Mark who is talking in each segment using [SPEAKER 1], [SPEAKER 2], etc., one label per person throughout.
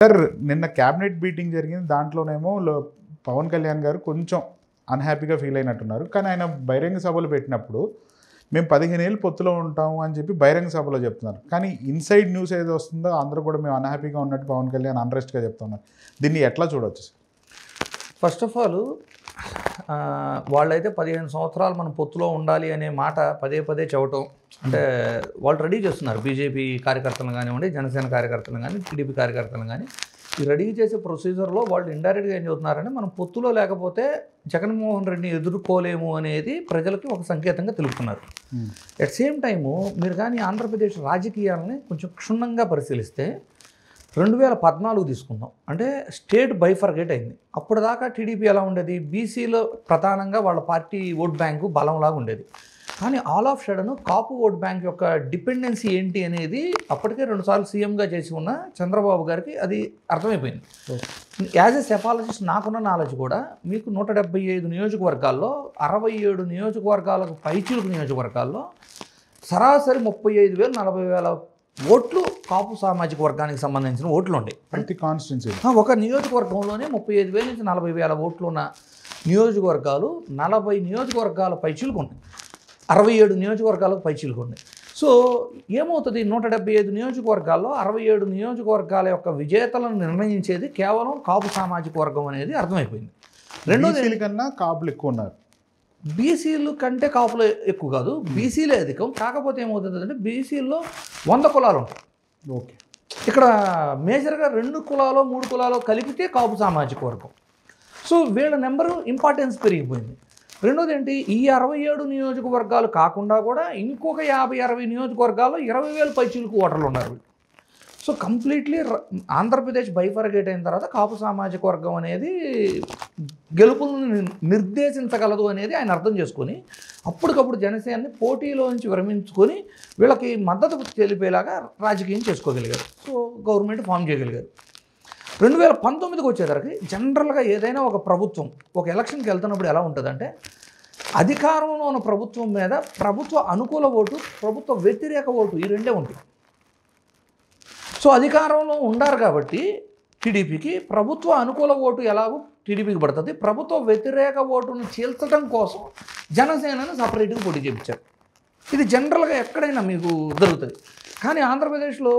[SPEAKER 1] Sir నిన్న cabinet meeting జరిగింది. దాంట్లోనేమో పవన్ కళ్యాణ్ గారు కొంచెం అన్‌హ్యాపీగా ఫీల్ అయినట్టున్నారు. కానీ ఆయన బహిరంగ సభలు పెట్టినప్పుడు మేము 15 ఏళ్ళు పొత్తులో ఉంటాము అని చెప్పి బహిరంగ సభలో చెప్తున్నారు. కానీ ఇన్సైడ్ న్యూస్ ఏదో వస్తుందో అందరూ కూడా మేము అన్‌హ్యాపీగా ఉన్నట్టు పవన్ కళ్యాణ్ అన్‌రెస్ట్‌గా చెప్తున్నారు. దీన్ని ఎట్లా చూడొచ్చు సార్?
[SPEAKER 2] ఫస్ట్ ఆఫ్ ఆల్ వాళ్ళైతే 15 సంవత్సరాలు మనం పొత్తులో ఉండాలి అనే మాట పదే పదే చెప్పటం అంటే వాళ్ళు రెడీ చేస్తున్నారు. బీజేపీ కార్యకర్తలు కానివ్వండి, జనసేన కార్యకర్తలు కానీ, టీడీపీ కార్యకర్తలు కానీ ఈ రెడీ చేసే ప్రొసీజర్లో వాళ్ళు ఇండైరెక్ట్గా ఏం చెబుతున్నారంటే మనం పొత్తులో లేకపోతే జగన్మోహన్ రెడ్డిని ఎదుర్కోలేము అనేది ప్రజలకి ఒక సంకేతంగా తెలుపుతున్నారు. అట్ సేమ్ టైము మీరు కానీ ఆంధ్రప్రదేశ్ రాజకీయాలని కొంచెం క్షుణ్ణంగా పరిశీలిస్తే 2014 తీసుకుందాం, అంటే స్టేట్ బైఫర్గేట్ అయింది. అప్పటిదాకా టీడీపీ ఎలా ఉండేది, బీసీలో ప్రధానంగా వాళ్ళ పార్టీ ఓట్ బ్యాంకు బలంలాగా ఉండేది. కానీ all of sudden Kapu vote bank యొక్క డిపెండెన్సీ ఏంటి అనేది అప్పటికే 2 సార్లు సీఎంగా చేసి ఉన్న చంద్రబాబు గారికి అది అర్థమైపోయింది. యాజ్ ఎ సెఫాలజిస్ట్ నాకున్న నాలెడ్జ్ కూడా మీకు 175 నియోజకవర్గాల్లో 67 నియోజకవర్గాలకు పైచిలుకు నియోజకవర్గాల్లో సరాసరి 35,000 40,000 ఓట్లు కాపు సామాజిక వర్గానికి సంబంధించిన ఓట్లు ఉండే
[SPEAKER 1] ప్రతి కాన్స్టిట్యున్సీ.
[SPEAKER 2] ఒక నియోజకవర్గంలోనే 35,000 నుంచి 40,000 ఓట్లు ఉన్న నియోజకవర్గాలు 40 నియోజకవర్గాల పైచిలుకు ఉన్నాయి, 67 నియోజకవర్గాలకు పైచిలుకు ఉన్నాయి. సో ఏమవుతుంది, 175 నియోజకవర్గాల్లో 67 నియోజకవర్గాల యొక్క విజేతలను నిర్ణయించేది కేవలం కాపు సామాజిక వర్గం అనేది అర్థమైపోయింది.
[SPEAKER 1] రెండోది కన్నా కాపులు ఎక్కువ ఉన్నారు.
[SPEAKER 2] బీసీలు కంటే కాపులు ఎక్కువ కాదు, బీసీలే అధికం. కాకపోతే ఏమవుతుంది అంటే బీసీల్లో 100 కులాలు ఉంటాయి.
[SPEAKER 1] ఓకే,
[SPEAKER 2] ఇక్కడ మేజర్గా 2 కులాలు 3 కులాలు కలిపితే కాపు సామాజిక వర్గం. సో వీళ్ళ నెంబరు ఇంపార్టెన్స్ పెరిగిపోయింది. రెండోది ఏంటి, ఈ 67 నియోజకవర్గాలు కాకుండా కూడా ఇంకొక 50-60 నియోజకవర్గాల్లో 20,000 పైచిలకు ఓటర్లు ఉన్నారు. సో కంప్లీట్లీ ఆంధ్రప్రదేశ్ బైఫర్గేట్ అయిన తర్వాత కాపు సామాజిక వర్గం అనేది గెలుపులను నిర్దేశించగలదు అనేది ఆయన అర్థం చేసుకొని అప్పటికప్పుడు జనసేనని పోటీలోంచి విరమించుకొని వీళ్ళకి మద్దతు తెలిపేలాగా రాజకీయం చేసుకోగలిగారు. సో గవర్నమెంట్ ఫామ్ చేయగలిగారు. 2019కి వచ్చేసరికి జనరల్గా ఏదైనా ఒక ప్రభుత్వం ఒక ఎలక్షన్కి వెళ్తున్నప్పుడు ఎలా ఉంటుందంటే అధికారంలో ఉన్న ప్రభుత్వం మీద ప్రభుత్వ అనుకూల ఓటు, ప్రభుత్వ వ్యతిరేక ఓటు ఈ రెండే ఉంటాయి. సో అధికారంలో ఉండారు కాబట్టి టీడీపీకి ప్రభుత్వ అనుకూల ఓటు ఎలాగో టీడీపీకి పడుతుంది, ప్రభుత్వ వ్యతిరేక ఓటును చీల్చడం కోసం జనసేనని సపరేట్గా పోటీ చేయించారు. ఇది జనరల్గా ఎక్కడైనా మీకు జరుగుతుంది. కానీ ఆంధ్రప్రదేశ్లో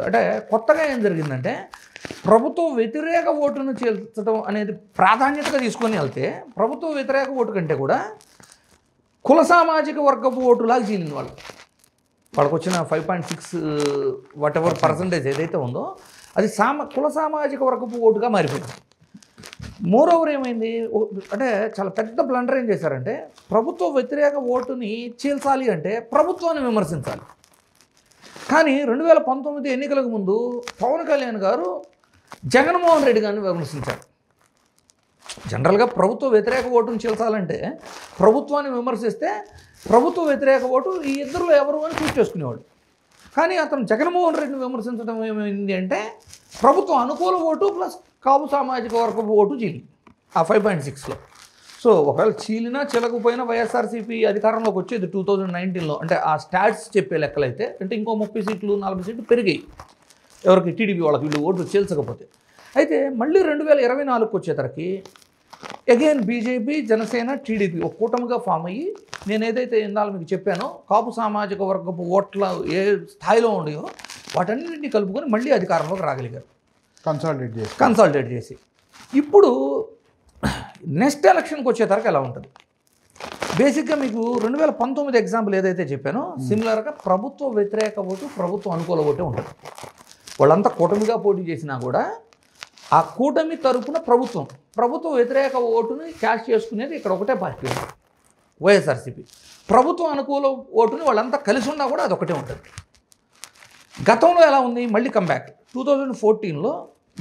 [SPEAKER 2] అంటే కొత్తగా ఏం జరిగిందంటే ప్రభుత్వ వ్యతిరేక ఓటును చీల్చడం అనేది ప్రాధాన్యతగా తీసుకొని వెళ్తే ప్రభుత్వ వ్యతిరేక ఓటు కంటే కూడా కుల సామాజిక వర్గపు ఓటులాగా చీలింది వాళ్ళకు వచ్చిన 5.6 వాటెవర్ పర్సంటేజ్ ఏదైతే ఉందో అది కుల సామాజిక వర్గపు ఓటుగా మారిపోయింది. మోరోవర్ ఏమైంది అంటే చాలా పెద్ద బ్లండర్ ఏం చేశారంటే ప్రభుత్వ వ్యతిరేక ఓటుని చీల్చాలి అంటే ప్రభుత్వాన్ని విమర్శించాలి. కానీ 2019 ఎన్నికలకు ముందు పవన్ కళ్యాణ్ గారు జగన్మోహన్ రెడ్డి గారిని విమర్శించారు. జనరల్గా ప్రభుత్వ వ్యతిరేక ఓటును చీల్చాలంటే ప్రభుత్వాన్ని విమర్శిస్తే ప్రభుత్వ వ్యతిరేక ఓటు ఈ ఇద్దరులో ఎవరు అని చూస్ చేసుకునేవాడు. కానీ అతను జగన్మోహన్ రెడ్డిని విమర్శించడం ఏమైంది అంటే ప్రభుత్వ అనుకూల ఓటు ప్లస్ కాపు సామాజిక వర్గపు ఓటు చీలి ఆ 5.6లో. సో ఒకవేళ చీలినా చీలకపోయినా వైఎస్ఆర్సీపీ అధికారంలోకి వచ్చేది 2019లో. అంటే ఆ స్టాట్స్ చెప్పే లెక్కలైతే అంటే ఇంకో 30 సీట్లు 40 సీట్లు పెరిగాయి ఎవరికి, టీడీపీ వాళ్ళకి వీళ్ళు ఓట్లు చీల్చకపోతే. అయితే మళ్ళీ 2024కి వచ్చేసరికి అగైన్ బీజేపీ, జనసేన, టీడీపీ ఒక కూటమిగా ఫామ్ అయ్యి నేను ఏదైతే ఇందాక మీకు చెప్పానో కాపు సామాజిక వర్గపు ఓట్ల ఏ స్థాయిలో ఉన్నాయో వాటన్నింటినీ కలుపుకొని మళ్ళీ అధికారంలోకి రాగలిగారు కన్సాలిడేట్ చేసి. ఇప్పుడు నెక్స్ట్ ఎలక్షన్కి వచ్చేసరికి ఎలా ఉంటుంది, బేసిక్గా మీకు 2019 ఎగ్జాంపుల్ ఏదైతే చెప్పానో సిమిలర్గా ప్రభుత్వ వ్యతిరేక ఓటు ప్రభుత్వ అనుకూల ఓటే ఉంటుంది. వాళ్ళంతా కూటమిగా పోటీ చేసినా కూడా ఆ కూటమి తరపున ప్రభుత్వ వ్యతిరేక ఓటుని క్యాష్ చేసుకునేది ఇక్కడ ఒకటే పార్టీ ఉంటుంది, వైఎస్ఆర్సీపీ. ప్రభుత్వ అనుకూల ఓటుని వాళ్ళంతా కలిసి ఉన్నా కూడా అది ఒకటే ఉంటుంది. గతంలో ఎలా ఉంది, మళ్ళీ కంబ్యాక్ 2014లో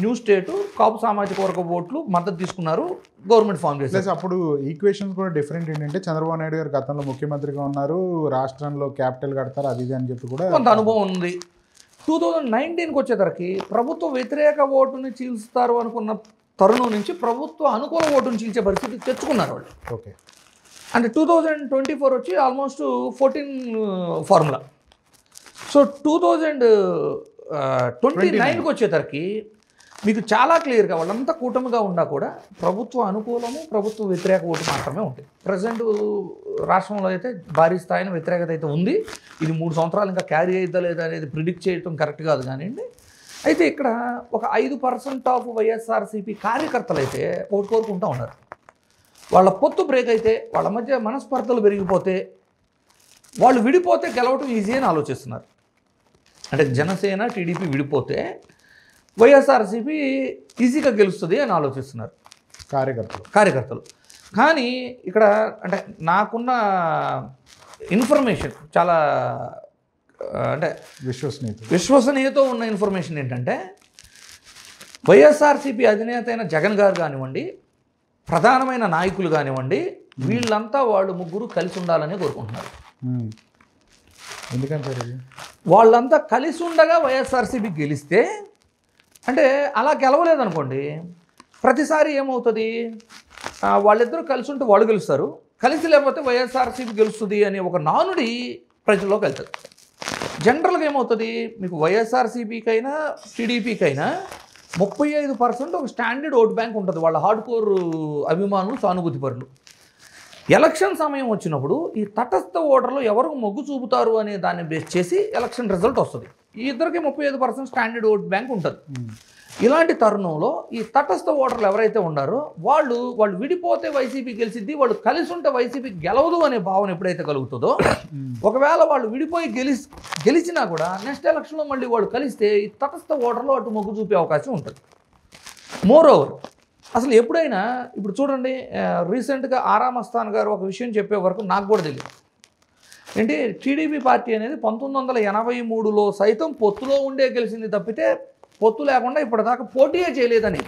[SPEAKER 2] న్యూ స్టేటు కాపు సామాజిక వర్గ ఓట్లు మద్దతు తీసుకున్నారు, గవర్నమెంట్ ఫామ్ చేశారు.
[SPEAKER 1] అప్పుడు ఈక్వేషన్స్ కూడా డిఫరెంట్ ఏంటంటే చంద్రబాబు నాయుడు గారు గతంలో ముఖ్యమంత్రిగా ఉన్నారు, రాష్ట్రంలో క్యాపిటల్ కడతారు అది అని చెప్పి కూడా
[SPEAKER 2] కొంత అనుభవం ఉంది. 2019కి వచ్చేసరికి ప్రభుత్వ వ్యతిరేక ఓటుని చీల్చుతారు అనుకున్న తరుణం నుంచి ప్రభుత్వ అనుకూల ఓటుని చీల్చే పరిస్థితి తెచ్చుకున్నారు వాళ్ళు.
[SPEAKER 1] ఓకే,
[SPEAKER 2] అంటే 2024 వచ్చి ఆల్మోస్ట్ 14 ఫార్ములా. సో 2029కి వచ్చేసరికి మీకు చాలా క్లియర్గా వాళ్ళంతా కూటమిగా ఉన్నా కూడా ప్రభుత్వ అనుకూలము ప్రభుత్వ వ్యతిరేక ఓటు మాత్రమే ఉంటాయి. ప్రజెంట్ రాష్ట్రంలో అయితే భారీ స్థాయిన వ్యతిరేకత అయితే ఉంది. ఇది 3 సంవత్సరాలు ఇంకా క్యారీ అయిద్దా లేదా అనేది ప్రిడిక్ట్ చేయడం కరెక్ట్ కాదు కానివ్వండి. అయితే ఇక్కడ ఒక 5% ఆఫ్ వైఎస్ఆర్సీపీ కార్యకర్తలు అయితే ఓటు కోరుకుంటూ ఉన్నారు. వాళ్ళ పొత్తు బ్రేక్ అయితే, వాళ్ళ మధ్య మనస్పర్ధలు పెరిగిపోతే, వాళ్ళు విడిపోతే గెలవటం ఈజీ అని ఆలోచిస్తున్నారు. అంటే జనసేన టీడీపీ విడిపోతే వైఎస్ఆర్సీపీ ఈజీగా గెలుస్తుంది అని ఆలోచిస్తున్నారు కార్యకర్తలు. కానీ ఇక్కడ అంటే నాకున్న ఇన్ఫర్మేషన్ చాలా అంటే విశ్వసనీయతో ఉన్న ఇన్ఫర్మేషన్ ఏంటంటే, వైఎస్ఆర్సీపీ అధినేత అయిన జగన్ గారు కానివ్వండి, ప్రధానమైన నాయకులు కానివ్వండి, వీళ్ళంతా వాళ్ళు ముగ్గురు కలిసి ఉండాలని కోరుకుంటున్నారు.
[SPEAKER 1] ఎందుకంటే
[SPEAKER 2] వాళ్ళంతా కలిసి ఉండగా వైఎస్ఆర్సీపీ గెలిస్తే, అంటే అలా గెలవలేదనుకోండి, ప్రతిసారి ఏమవుతుంది, వాళ్ళిద్దరూ కలిసి ఉంటే వాళ్ళు గెలుస్తారు, కలిసి లేకపోతే వైఎస్ఆర్సీపీ గెలుస్తుంది అనే ఒక నానుడి ప్రజల్లోకి వెళ్తుంది. జనరల్గా ఏమవుతుంది, మీకు వైఎస్ఆర్సీపీకైనా టీడీపీకైనా 35% ఒక స్టాండర్డ్ ఓట్ బ్యాంక్ ఉంటుంది, వాళ్ళ హార్డ్ కోర్ అభిమానులు, సానుభూతి పరులు. ఎలక్షన్ సమయం వచ్చినప్పుడు ఈ తటస్థ ఓటర్లు ఎవరికి మొగ్గు చూపుతారు అనే దాన్ని బేస్ చేసి ఎలక్షన్ రిజల్ట్ వస్తుంది. ఈ ఇద్దరికి 35% స్టాండర్డ్ ఓట్ బ్యాంక్ ఉంటుంది. ఇలాంటి తరుణంలో ఈ తటస్థ ఓటర్లు ఎవరైతే ఉన్నారో వాళ్ళు విడిపోతే వైసీపీ గెలిచిద్ది, వాళ్ళు కలిసి ఉంటే వైసీపీ గెలవదు అనే భావన ఎప్పుడైతే కలుగుతుందో, ఒకవేళ వాళ్ళు విడిపోయి గెలిచినా కూడా నెక్స్ట్ ఎలక్షన్లో మళ్ళీ వాళ్ళు కలిస్తే ఈ తటస్థ ఓటర్లు అటు మొగ్గు చూపే అవకాశం ఉంటుంది. మోర్ ఓవర్ అసలు ఎప్పుడైనా ఇప్పుడు చూడండి, రీసెంట్గా ఆరా మస్తాన్ గారు ఒక విషయం చెప్పే వరకు నాకు కూడా తెలియదు. ఏంటి, టీడీపీ పార్టీ అనేది 1983లో సైతం పొత్తులో ఉండే గెలిచింది తప్పితే పొత్తు లేకుండా ఇప్పటిదాకా పోటీయే చేయలేదని.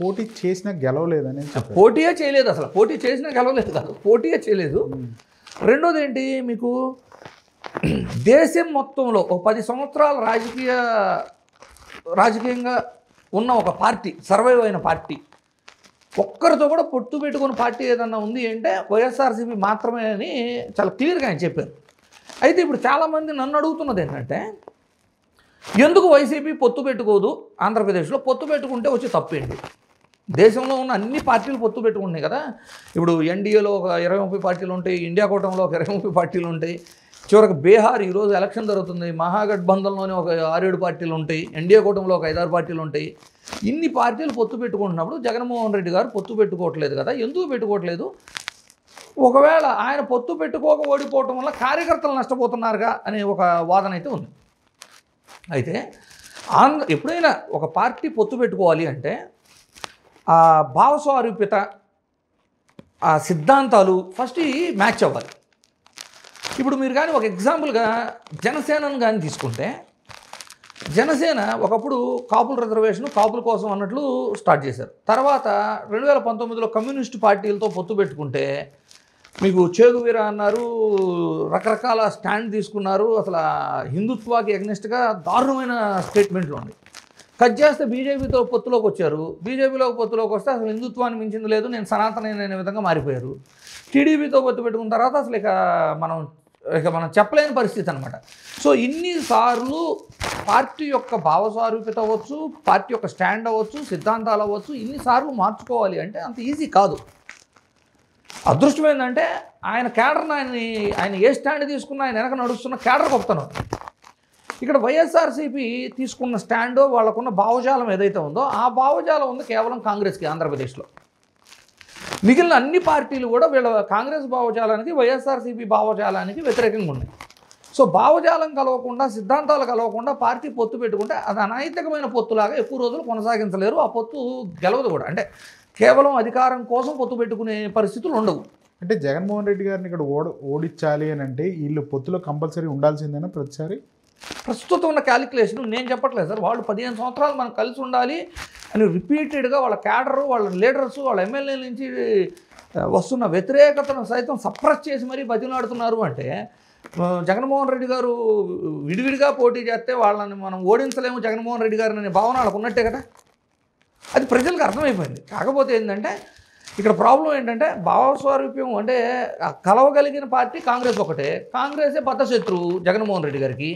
[SPEAKER 1] పోటీ చేసినా గెలవలేదని.
[SPEAKER 2] పోటీయే చేయలేదు, అసలు పోటీ చేసినా గెలవలేదు కాదు, పోటీయే చేయలేదు. రెండోది ఏంటి, మీకు దేశం మొత్తంలో ఒక 10 సంవత్సరాలు రాజకీయంగా ఉన్న ఒక పార్టీ, సర్వైవ్ అయిన పార్టీ, ఒక్కరితో కూడా పొత్తు పెట్టుకున్న పార్టీ ఏదన్నా ఉంది అంటే వైఎస్ఆర్సీపీ మాత్రమే అని చాలా క్లియర్గా ఆయన చెప్పారు. అయితే ఇప్పుడు చాలామంది నన్ను అడుగుతున్నది ఏంటంటే, ఎందుకు వైసీపీ పొత్తు పెట్టుకోదు, ఆంధ్రప్రదేశ్లో పొత్తు పెట్టుకుంటే వచ్చి తప్పేంటి? దేశంలో ఉన్న అన్ని పార్టీలు పొత్తు పెట్టుకుంటున్నాయి కదా. ఇప్పుడు ఎన్డీఏలో ఒక 20-30 పార్టీలు ఉంటాయి, ఇండియా కూటమిలో ఒక 20-30 పార్టీలు ఉంటాయి, చివరికి బీహార్ ఈరోజు ఎలక్షన్ జరుగుతుంది, మహాగఠబంధన్లోనే ఒక 6-7 పార్టీలు ఉంటాయి, ఎన్డీఏ కూటమిలో ఒక 5-6 పార్టీలు ఉంటాయి. ఇన్ని పార్టీలు పొత్తు పెట్టుకుంటున్నప్పుడు జగన్మోహన్ రెడ్డి గారు పొత్తు పెట్టుకోవట్లేదు కదా, ఎందుకు పెట్టుకోవట్లేదు? ఒకవేళ ఆయన పొత్తు పెట్టుకోక ఓడిపోవటం వల్ల కార్యకర్తలు నష్టపోతున్నారుగా అనే ఒక వాదన అయితే ఉంది. అయితే ఎప్పుడైనా ఒక పార్టీ పొత్తు పెట్టుకోవాలి అంటే ఆ భావస్వారూప్యత, ఆ సిద్ధాంతాలు ఫస్ట్ మ్యాచ్ అవ్వాలి. ఇప్పుడు మీరు కానీ ఒక ఎగ్జాంపుల్గా జనసేనను కానీ తీసుకుంటే, జనసేన ఒకప్పుడు కాపుల రిజర్వేషన్ కాపుల కోసం అన్నట్లు స్టార్ట్ చేశారు. తర్వాత 2019లో కమ్యూనిస్టు పార్టీలతో పొత్తు పెట్టుకుంటే మీకు చేగువీర అన్నారు, రకరకాల స్టాండ్ తీసుకున్నారు, అసలు హిందుత్వాకి ఎగ్నెస్ట్గా దారుణమైన స్టేట్మెంట్లు ఉన్నాయి. కట్ చేస్తే బీజేపీతో పొత్తులోకి వచ్చారు, బీజేపీలోకి పొత్తులోకి వస్తే అసలు హిందుత్వాన్ని మించింది లేదు, నేను సనాతన అనే విధంగా మారిపోయారు. టీడీపీతో పొత్తు పెట్టుకున్న తర్వాత అసలు మనం చెప్పలేని పరిస్థితి అనమాట. సో ఇన్నిసార్లు పార్టీ యొక్క భావస్వారూప్యత అవ్వచ్చు, పార్టీ యొక్క స్టాండ్ అవ్వచ్చు, సిద్ధాంతాలు అవ్వచ్చు, ఇన్నిసార్లు మార్చుకోవాలి అంటే అంత ఈజీ కాదు. అదృష్టం ఏంటంటే ఆయన క్యాడర్ని ఆయన ఏ స్టాండ్ తీసుకున్నా ఆయన వెనక నడుస్తున్న క్యాడర్ గొప్పతనం. ఇక్కడ వైఎస్ఆర్సీపీ తీసుకున్న స్టాండో వాళ్ళకున్న భావజాలం ఏదైతే ఉందో ఆ భావజాలం ఉంది కేవలం కాంగ్రెస్కి ఆంధ్రప్రదేశ్లో. మిగిలిన అన్ని పార్టీలు కూడా వీళ్ళ కాంగ్రెస్ భావజాలానికి వైఎస్ఆర్సీపీ భావజాలానికి వ్యతిరేకంగా ఉన్నాయి. సో భావజాలం కలవకుండా, సిద్ధాంతాలు కలవకుండా పార్టీ పొత్తు పెట్టుకుంటే అది అనైతికమైన పొత్తులాగా ఎక్కువ రోజులు కొనసాగించలేరు. ఆ పొత్తు గెలవదు కూడా. అంటే కేవలం అధికారం కోసం పొత్తు పెట్టుకునే పరిస్థితులు ఉండవు.
[SPEAKER 1] అంటే జగన్మోహన్ రెడ్డి గారిని ఇక్కడ ఓడించాలి అని అంటే వీళ్ళు పొత్తులో కంపల్సరీ ఉండాల్సిందేనా ప్రతిసారి?
[SPEAKER 2] ప్రస్తుతం ఉన్న క్యాలిక్యులేషన్ నేను చెప్పట్లేదు సార్. వాళ్ళు 15 సంవత్సరాలు మనం కలిసి ఉండాలి అని రిపీటెడ్గా వాళ్ళ క్యాడరు, వాళ్ళ లీడర్స్, వాళ్ళ ఎమ్మెల్యేల నుంచి వస్తున్న వ్యతిరేకతను సైతం సప్రెస్ చేసి మరీ బతిలాడుతున్నారు అంటే జగన్మోహన్ రెడ్డి గారు విడివిడిగా పోటీ చేస్తే వాళ్ళని మనం ఓడించలేము జగన్మోహన్ రెడ్డి గారిని అనే భావన వాళ్ళకు ఉన్నట్టే కదా. అది ప్రజలకు అర్థమైపోయింది. కాకపోతే ఏంటంటే ఇక్కడ ప్రాబ్లం ఏంటంటే భావస్వారూప్యం అంటే కలవగలిగిన పార్టీ కాంగ్రెస్ ఒకటే. కాంగ్రెసే బద్ధశత్రువు జగన్మోహన్ రెడ్డి గారికి.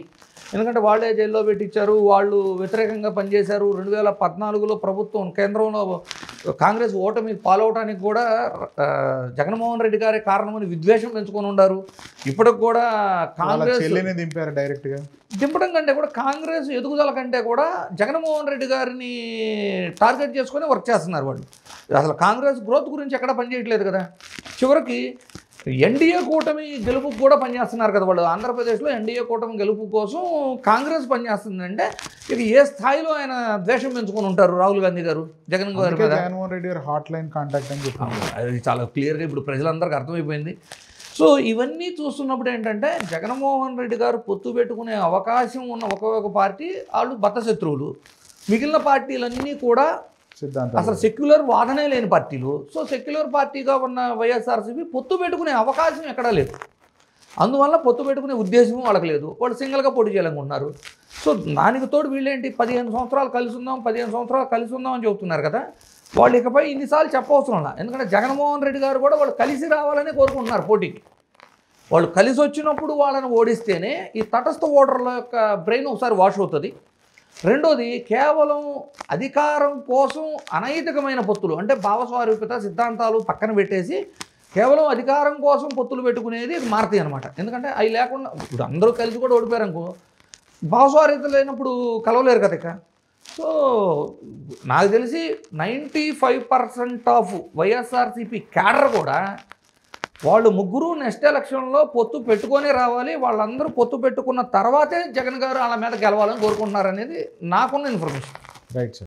[SPEAKER 2] ఎందుకంటే వాళ్ళే జైల్లో పెట్టించారు, వాళ్ళు వ్యతిరేకంగా పనిచేశారు. 2014లో ప్రభుత్వం కేంద్రంలో కాంగ్రెస్ ఓటమి పాలవటానికి కూడా జగన్మోహన్ రెడ్డి గారే కారణమని విద్వేషం పెంచుకొని ఉన్నారు. ఇప్పటికి కూడా కాంగ్రెస్
[SPEAKER 1] చెల్లిని దింపారు డైరెక్ట్గా.
[SPEAKER 2] దింపడం కంటే కూడా కాంగ్రెస్ ఎదుగుదల కంటే కూడా జగన్మోహన్ రెడ్డి గారిని టార్గెట్ చేసుకొని వర్క్ చేస్తున్నారు వాళ్ళు. అసలు కాంగ్రెస్ గ్రోత్ గురించి ఎక్కడ పనిచేయట్లేదు కదా. చివరికి ఎన్డీఏ కూటమి గెలుపుకు కూడా పనిచేస్తున్నారు కదా వాళ్ళు. ఆంధ్రప్రదేశ్లో ఎన్డీఏ కూటమి గెలుపు కోసం కాంగ్రెస్ పనిచేస్తుందంటే ఇక ఏ స్థాయిలో ఆయన ద్వేషం పెంచుకొని ఉంటారు రాహుల్ గాంధీ గారు జగన్ గారి మీద.
[SPEAKER 1] జగన్మోహన్ రెడ్డి గారు హాట్ లైన్ కాంటాక్ట్ అని చెప్పారు.
[SPEAKER 2] అది చాలా క్లియర్గా ఇప్పుడు ప్రజలందరికీ అర్థమైపోయింది. సో ఇవన్నీ చూస్తున్నప్పుడు ఏంటంటే జగన్మోహన్ రెడ్డి గారు పొత్తు పెట్టుకునే అవకాశం ఉన్న ఒక్కొక్క పార్టీ వాళ్ళు బద్ధశత్రువులు, మిగిలిన పార్టీలన్నీ కూడా అసలు సెక్యులర్ వాదనే లేని పార్టీలు. సో సెక్యులర్ పార్టీగా ఉన్న వైఎస్ఆర్సీపీ పొత్తు పెట్టుకునే అవకాశం ఎక్కడా లేదు. అందువల్ల పొత్తు పెట్టుకునే ఉద్దేశం వాళ్ళకి లేదు. వాళ్ళు సింగిల్గా పోటీ చేయాలనుకుంటున్నారు. సో దానికి తోడు వీళ్ళేంటి 15 సంవత్సరాలు కలిసి ఉందాం 15 సంవత్సరాలు కలిసి ఉందాం అని చెబుతున్నారు కదా. వాళ్ళు ఇకపై ఇన్నిసార్లు చెప్పవసరం లేదు. ఎందుకంటే జగన్మోహన్ రెడ్డి గారు కూడా వాళ్ళు కలిసి రావాలని కోరుకుంటున్నారు పోటీకి. వాళ్ళు కలిసి వచ్చినప్పుడు వాళ్ళని ఓడిస్తేనే ఈ తటస్థ ఓటర్ల యొక్క బ్రెయిన్ ఒకసారి వాష్ అవుతుంది. రెండోది కేవలం అధికారం కోసం అనైతికమైన పొత్తులు అంటే భావస్వారూప్యత సిద్ధాంతాలు పక్కన పెట్టేసి కేవలం అధికారం కోసం పొత్తులు పెట్టుకునేది మారుతాయి అనమాట. ఎందుకంటే అవి లేకుండా ఇప్పుడు అందరూ కలిసి కూడా ఓడిపోయారు అనుకో, భావస్వారూప్యత లేనప్పుడు కలవలేరు కదా ఇక. సో నాకు తెలిసి 95% ఆఫ్ వైఎస్ఆర్సీపీ క్యాడర్ కూడా వాళ్ళు ముగ్గురు నెక్స్ట్ ఎలక్షన్లో పొత్తు పెట్టుకొనే రావాలి. వాళ్ళందరూ పొత్తు పెట్టుకున్న తర్వాతే జగన్ గారు వాళ్ళ మీద గెలవాలని కోరుకుంటున్నారు అనేది నాకున్న ఇన్ఫర్మేషన్.
[SPEAKER 1] Right sir.